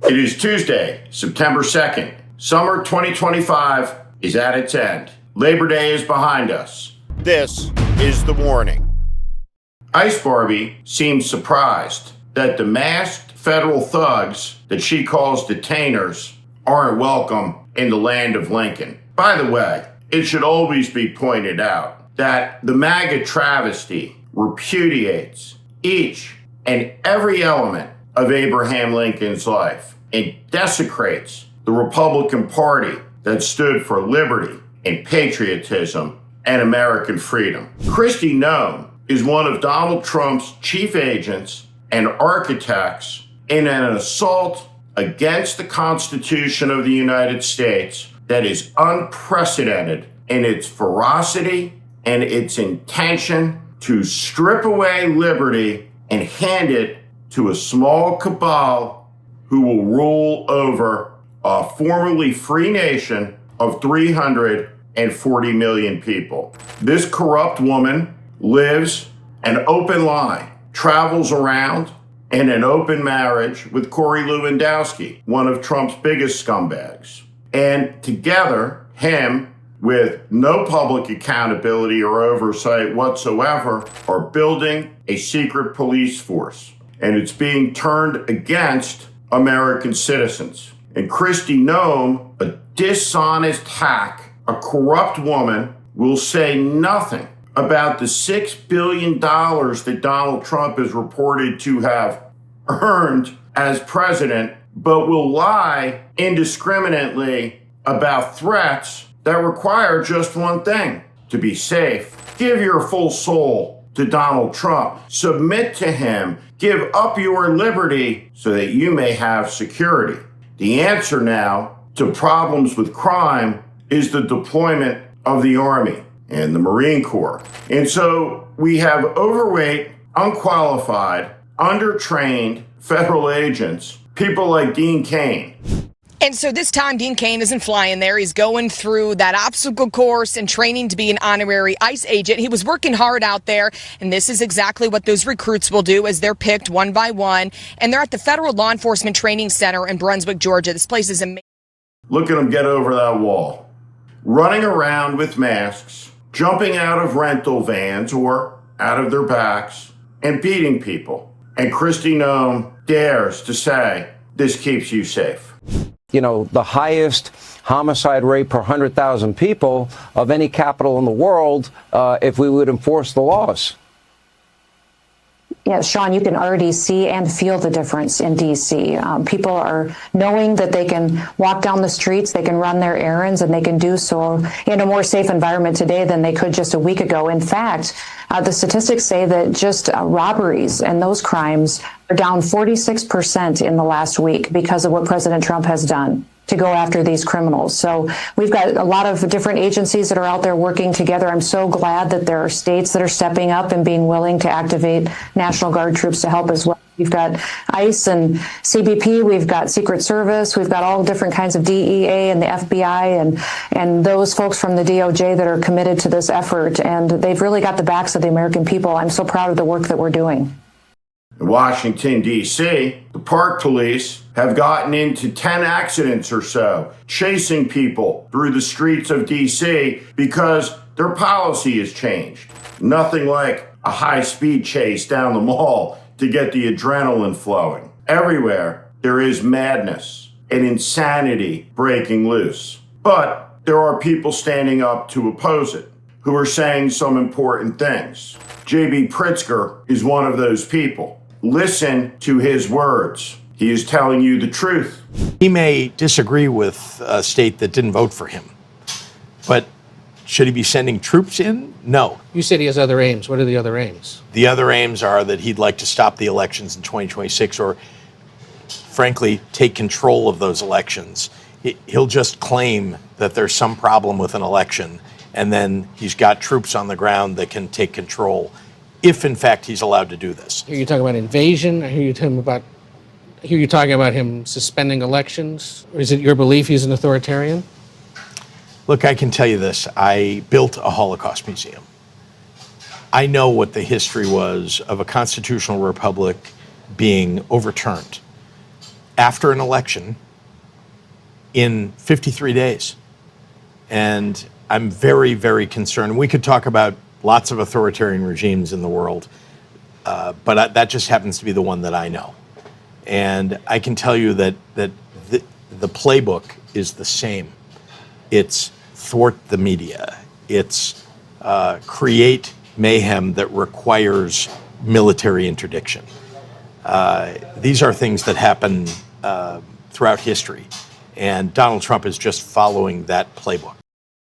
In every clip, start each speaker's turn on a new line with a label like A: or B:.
A: It is Tuesday, September 2nd. Summer 2025 is at its end. Labor Day is behind us. This is the warning. Ice Barbie seems surprised that the masked federal thugs that she calls detainers aren't welcome in the land of Lincoln. By the way, it should always be pointed out that the MAGA travesty repudiates each and every element of Abraham Lincoln's life and desecrates the Republican Party that stood for liberty and patriotism and American freedom. Kristi Noem is one of Donald Trump's chief agents and architects in an assault against the Constitution of the United States that is unprecedented in its ferocity and its intention to strip away liberty and hand it to a small cabal who will rule over a formerly free nation of 340 million people. This corrupt woman lives an open lie, travels around in an open marriage with Corey Lewandowski, one of Trump's biggest scumbags. And together, him, with no public accountability or oversight whatsoever, are building a secret police force. And it's being turned against American citizens. And Kristi Noem, a dishonest hack, a corrupt woman, will say nothing about the $6 billion that Donald Trump is reported to have earned as president, but will lie indiscriminately about threats that require just one thing: to be safe. Give your full soul to Donald Trump. Submit to him. Give up your liberty so that you may have security. The answer now to problems with crime is the deployment of the Army and the Marine Corps. And so we have overweight, unqualified, undertrained federal agents, people like Dean Cain.
B: And so this time, Dean Cain isn't flying there. He's going through that obstacle course and training to be an honorary ICE agent. He was working hard out there, and this is exactly what those recruits will do as they're picked one by one. And they're at the Federal Law Enforcement Training Center in Brunswick, Georgia. This place is amazing.
A: Look at them get over that wall. Running around with masks, jumping out of rental vans or out of their backs, and beating people. And Kristi Noem dares to say, this keeps you safe.
C: You know, the highest homicide rate per 100,000 people of any capital in the world if we would enforce the laws.
D: Yeah, Sean, you can already see and feel the difference in D.C. People are knowing that they can walk down the streets, they can run their errands, and they can do so in a more safe environment today than they could just a week ago. In fact, the statistics say that just robberies and those crimes are down 46% in the last week because of what President Trump has done to go after these criminals. So we've got a lot of different agencies that are out there working together. I'm so glad that there are states that are stepping up and being willing to activate National Guard troops to help as well. We've got ICE and CBP, we've got Secret Service, we've got all different kinds of DEA and the FBI and those folks from the DOJ that are committed to this effort. And they've really got the backs of the American people. I'm so proud of the work that we're doing.
A: In Washington, D.C., the park police have gotten into 10 accidents or so, chasing people through the streets of D.C. because their policy has changed. Nothing like a high-speed chase down the mall to get the adrenaline flowing. Everywhere, there is madness and insanity breaking loose. But there are people standing up to oppose it, who are saying some important things. J.B. Pritzker is one of those people. Listen to his words. He is telling you the truth.
E: He may disagree with a state that didn't vote for him, but should he be sending troops in? No.
F: You said he has other aims. What are the other aims?
E: The other aims are that he'd like to stop the elections in 2026 or, frankly, take control of those elections. He'll just claim that there's some problem with an election, and then he's got troops on the ground that can take control if, in fact, he's allowed to do this.
F: Are you talking about invasion? Are you talking about him suspending elections? Or is it your belief he's an authoritarian?
E: Look, I can tell you this. I built a Holocaust museum. I know what the history was of a constitutional republic being overturned. after an election in 53 days. And I'm very, very concerned. We could talk about lots of authoritarian regimes in the world, but that just happens to be the one that I know. And I can tell you that the playbook is the same. It's thwart the media. It's create mayhem that requires military interdiction. These are things that happen throughout history, and Donald Trump is just following that playbook.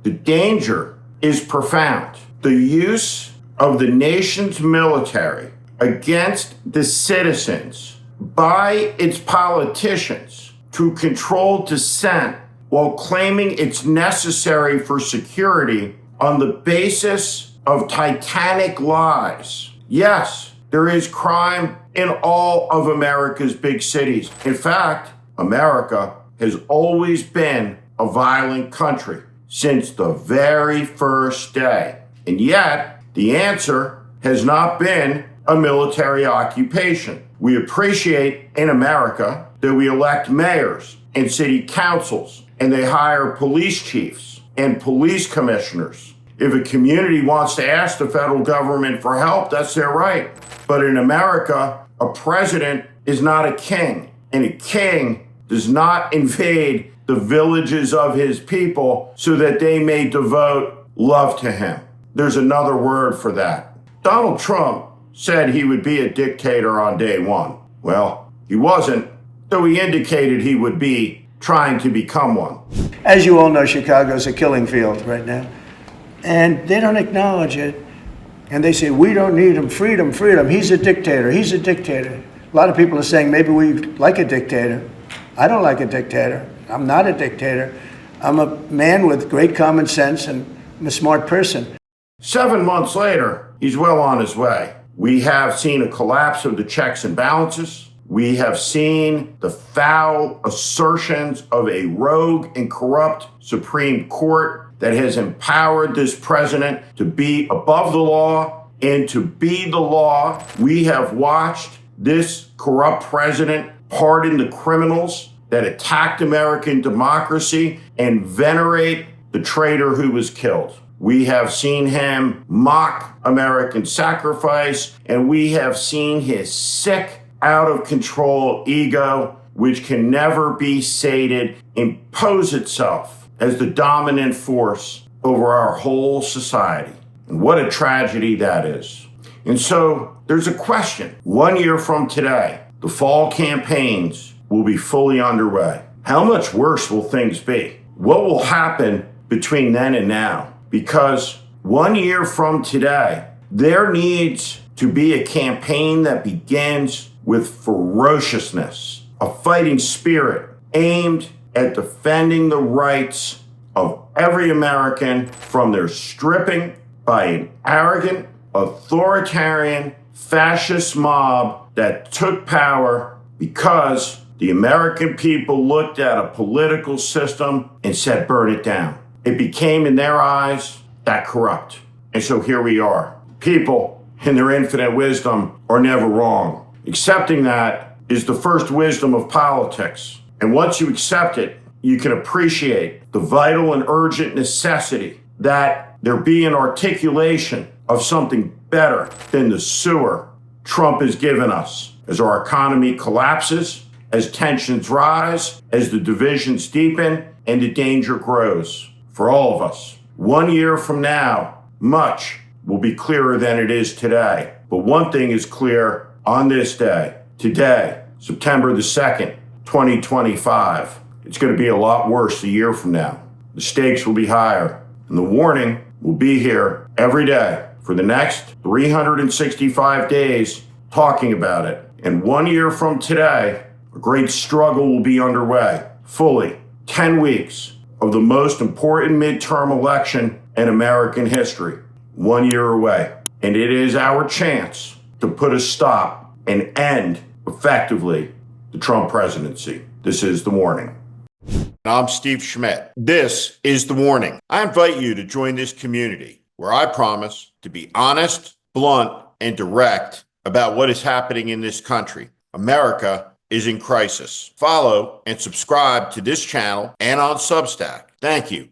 A: The danger is profound. The use of the nation's military against the citizens by its politicians to control dissent while claiming it's necessary for security on the basis of titanic lies. Yes, there is crime in all of America's big cities. In fact, America has always been a violent country since the very first day. And yet, the answer has not been a military occupation. We appreciate in America that we elect mayors and city councils, and they hire police chiefs and police commissioners. If a community wants to ask the federal government for help, that's their right. But in America, a president is not a king, and a king does not invade the villages of his people so that they may devote love to him. There's another word for that. Donald Trump said he would be a dictator on day one. Well, he wasn't, though he indicated he would be trying to become one.
G: As you all know, Chicago's a killing field right now. And they don't acknowledge it. And they say, we don't need him, freedom, freedom. He's a dictator, he's a dictator. A lot of people are saying maybe we like a dictator. I don't like a dictator. I'm not a dictator. I'm a man with great common sense and I'm a smart person.
A: 7 months later, he's well on his way. We have seen a collapse of the checks and balances. We have seen the foul assertions of a rogue and corrupt Supreme Court that has empowered this president to be above the law and to be the law. We have watched this corrupt president pardon the criminals that attacked American democracy and venerate the traitor who was killed. We have seen him mock American sacrifice, and we have seen his sick, out of control ego, which can never be sated, impose itself as the dominant force over our whole society. And what a tragedy that is. And so there's a question. 1 year from today, the fall campaigns will be fully underway. How much worse will things be? What will happen between then and now? Because 1 year from today, there needs to be a campaign that begins with ferociousness, a fighting spirit aimed at defending the rights of every American from their stripping by an arrogant, authoritarian, fascist mob that took power because the American people looked at a political system and said, burn it down. It became, in their eyes, that corrupt. And so here we are. People, in their infinite wisdom, are never wrong. Accepting that is the first wisdom of politics. And once you accept it, you can appreciate the vital and urgent necessity that there be an articulation of something better than the sewer Trump has given us as our economy collapses, as tensions rise, as the divisions deepen, and the danger grows. For all of us, 1 year from now, much will be clearer than it is today. But one thing is clear on this day, today, September the 2nd, 2025. It's going to be a lot worse a year from now. The stakes will be higher, and the warning will be here every day for the next 365 days talking about it. And 1 year from today, a great struggle will be underway. Fully 10 weeks of the most important midterm election in American history. 1 year away. And it is our chance to put a stop and end effectively the Trump presidency. This is The Warning. I'm Steve Schmidt. This is The Warning. I invite you to join this community where I promise to be honest, blunt, and direct about what is happening in this country. America is in crisis. Follow and subscribe to this channel and on Substack. Thank you.